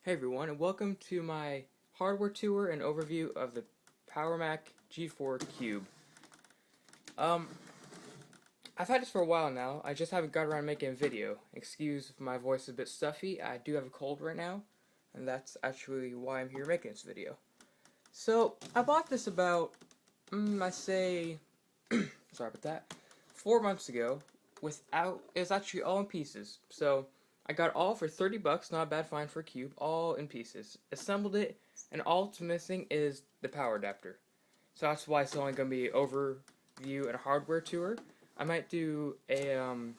Hey everyone, and welcome to my hardware tour and overview of the Powermac G4 Cube. I've had this for a while now. I just haven't got around to making a video. Excuse if my voice is a bit stuffy. I do have a cold right now, and that's actually why I'm here making this video. So, I bought this about, I say, sorry about that, 4 months ago. It's actually all in pieces. So, I got it all for 30 bucks, not a bad find for a cube, all in pieces. Assembled it, and all it's missing is the power adapter. So that's why it's only going to be an overview and a hardware tour. I might do a, kind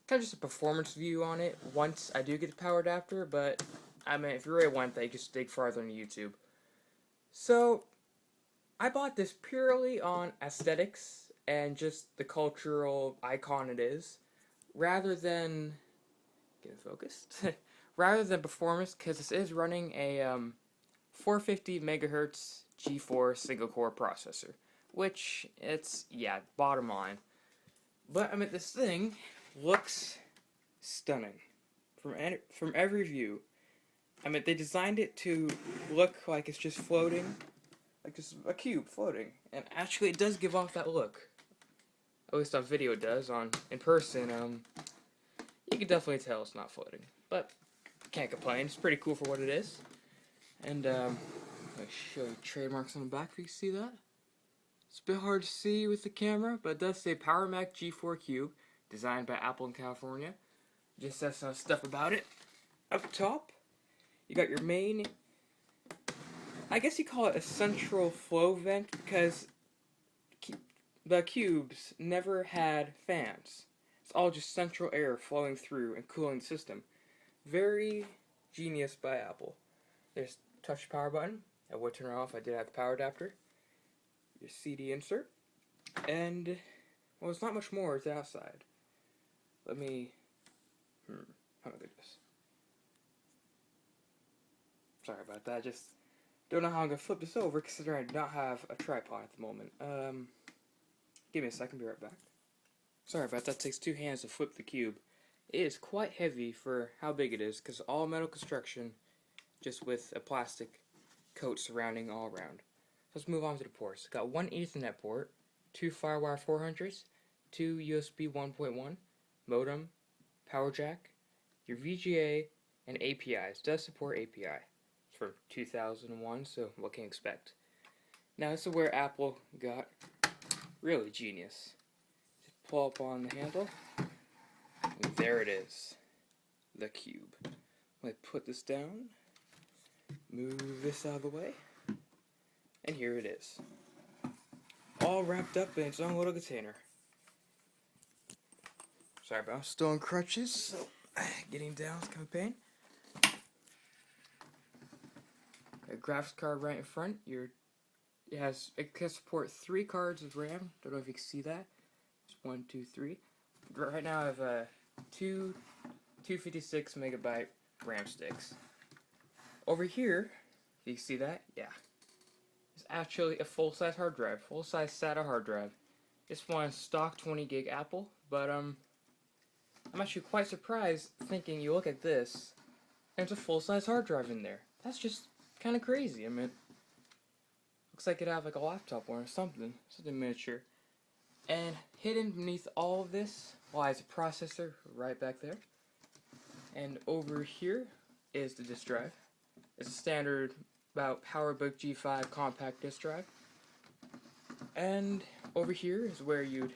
of just a performance view on it once I do get the power adapter, but, I mean, if you really want that, you just dig farther on YouTube. So, I bought this purely on aesthetics and just the cultural icon it is, rather than get focused. Rather than performance, because this is running a 450 megahertz G4 single core processor, which it's bottom line. But I mean, this thing looks stunning from every view. I mean, they designed it to look like it's just floating, like just a cube floating, and actually it does give off that look. At least on video it does. In person, you can definitely tell it's not floating, but can't complain. It's pretty cool for what it is. And I'll show you trademarks on the back if you can see that. It's a bit hard to see with the camera, but it does say Powermac G4 Cube, designed by Apple in California. Just says some stuff about it. Up top, you got your main, I guess you call it a central flow vent, because the cubes never had fans. It's all just central air flowing through and cooling the system. Very genius by Apple. There's touch power button. I would turn it off. I did have the power adapter. Your CD insert. And, well, there's not much more. It's outside. Let me, how do I do this? Sorry about that. Just don't know how I'm going to flip this over, considering I do not have a tripod at the moment. Give me a second. Be right back. Sorry about that. It takes two hands to flip the cube. It is quite heavy for how big it is, because all metal construction, just with a plastic coat surrounding all around. Let's move on to the ports. Got one Ethernet port, two FireWire 400s, two USB 1.1, modem, power jack, your VGA, and APIs. It does support API. It's from 2001, so what can you expect? Now this is where Apple got really genius. Just pull up on the handle. And there it is, the cube. Let me put this down, move this out of the way, and here it is. All wrapped up in its own little container. Sorry about it, I'm still on crutches, so getting down is kind of pain. A graphics card right in front. It can support 3 cards of RAM. Don't know if you can see that. It's 1, 2, 3. Right now I have two 256 megabyte RAM sticks. Over here, you see that? Yeah. It's actually a full-size hard drive, full-size SATA hard drive. This one's stock 20 gig Apple, but I'm actually quite surprised thinking you look at this, and there's a full-size hard drive in there. That's just kind of crazy. I mean, looks like it'd have like a laptop or something miniature. And hidden beneath all of this lies a processor right back there. And over here is the disk drive. It's a standard about PowerBook G5 compact disk drive. And over here is where you'd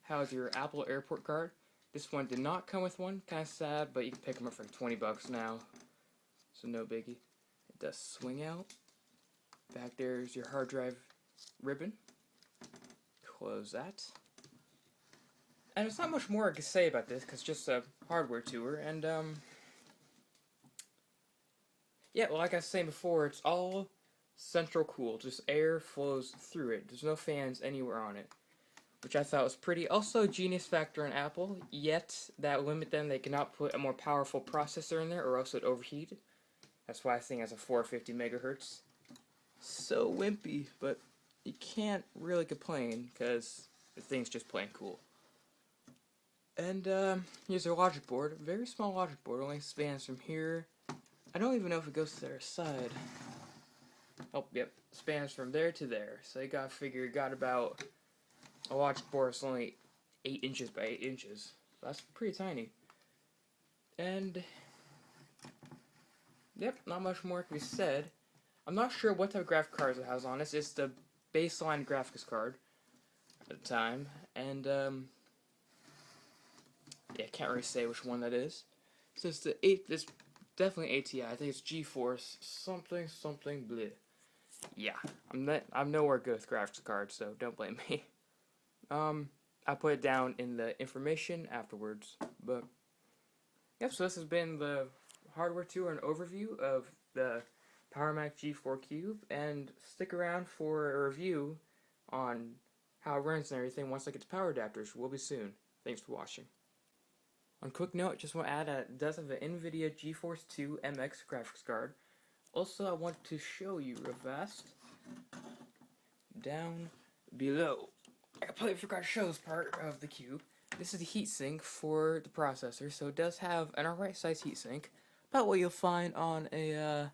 house your Apple Airport card. This one did not come with one, kind of sad, but you can pick them up for 20 bucks now. So no biggie. It does swing out. Back there is your hard drive ribbon. Close that. And there's not much more I can say about this, because it's just a hardware tour, and, yeah, well, like I was saying before, it's all central cool, just air flows through it. There's no fans anywhere on it, which I thought was pretty. Also, a genius factor in Apple, yet that limit them, they cannot put a more powerful processor in there, or else it'd overheat. That's why I think it has a 450 megahertz. So wimpy, but you can't really complain, because the thing's just plain cool. And here's our logic board. A very small logic board, only spans from here I don't even know if it goes to their side. Oh, yep, spans from there to there. So you gotta figure, you got about, a watch Geforce only 8 inches by 8 inches. That's pretty tiny. And, yep, not much more can be said. I'm not sure what type of graphic cards it has on it. It's the baseline graphics card at the time. And, yeah, can't really say which one that is. So it's it's definitely ATI. I think it's Geforce something bleh. Yeah, I'm nowhere good with graphics cards, so don't blame me. I'll put it down in the information afterwards. But yep, so this has been the hardware tour and overview of the Powermac G4 Cube, and stick around for a review on how it runs and everything once I get the power adapters. Will be soon. Thanks for watching. On quick note, just want to add it does have an nVidia Geforce2 MX graphics card. Also, I want to show you real fast down below. I completely forgot to show this part of the cube. This is the heatsink for the processor, so it does have an alright size heatsink. About what you'll find on a,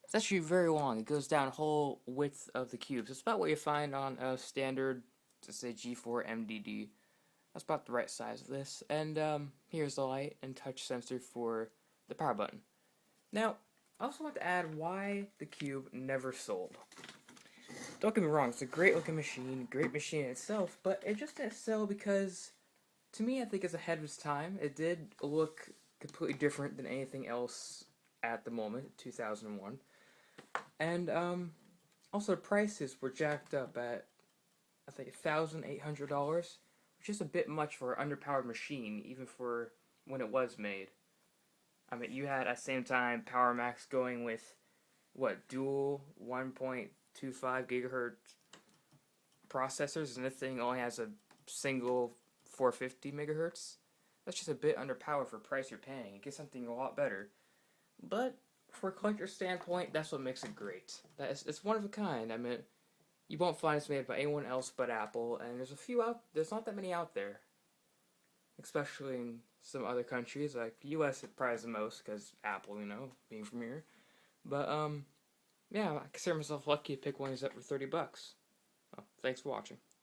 it's actually very long. It goes down the whole width of the cube. So it's about what you find on a standard, let's say G4 MDD. That's about the right size of this. And here's the light and touch sensor for the power button. Now, I also want to add why the cube never sold. Don't get me wrong, it's a great looking machine, great machine in itself, but it just didn't sell because, to me, I think it's ahead of its time. It did look completely different than anything else at the moment, 2001. And also the prices were jacked up at, I think, $1,800, which is a bit much for an underpowered machine, even for when it was made. I mean, you had at the same time Powermacs going with, what, dual 1.25 gigahertz processors, and this thing only has a single 450 megahertz. That's just a bit underpowered for the price you're paying. Get something a lot better. But for a collector's standpoint, that's what makes it great. It's one of a kind. I mean, you won't find it's made by anyone else but Apple, and there's not that many out there. Especially in some other countries, like the US it probably has the most, because Apple, you know, being from here. But, yeah, I consider myself lucky to pick one of these up for $30. Well, thanks for watching.